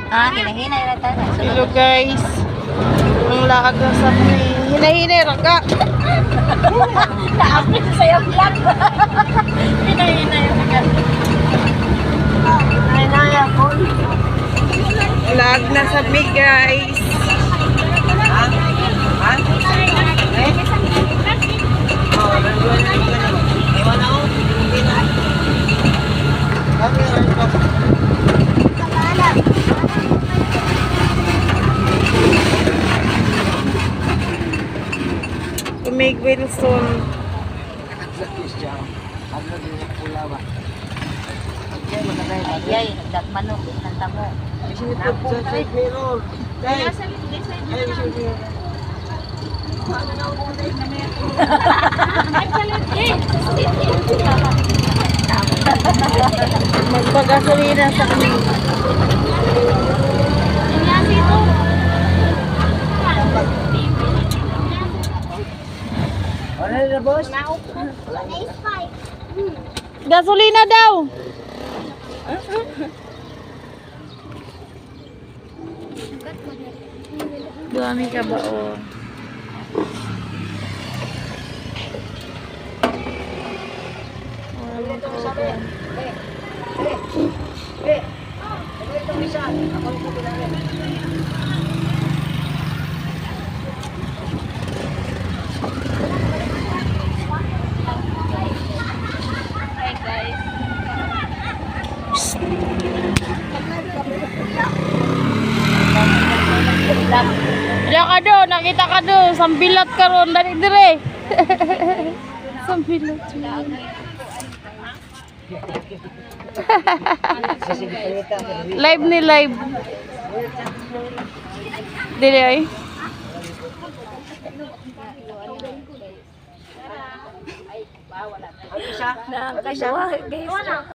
Hinahinay na tayo. Hello guys. Ang laag ng sapni. Hinahinay raga. Naapit sa yung vlog. Hinahinay raga. Hinahinay ako. Laag na sapni guys. May Wilson. Ay, manok ng tamo. Magpagasolina sa kami. Gasolina daw. Dami ka ba oh? Diyan ka do, nakita ka do, sambilat ka ron, dali dire. Sambilat. Live ni live. Dili ay. Nakakasya.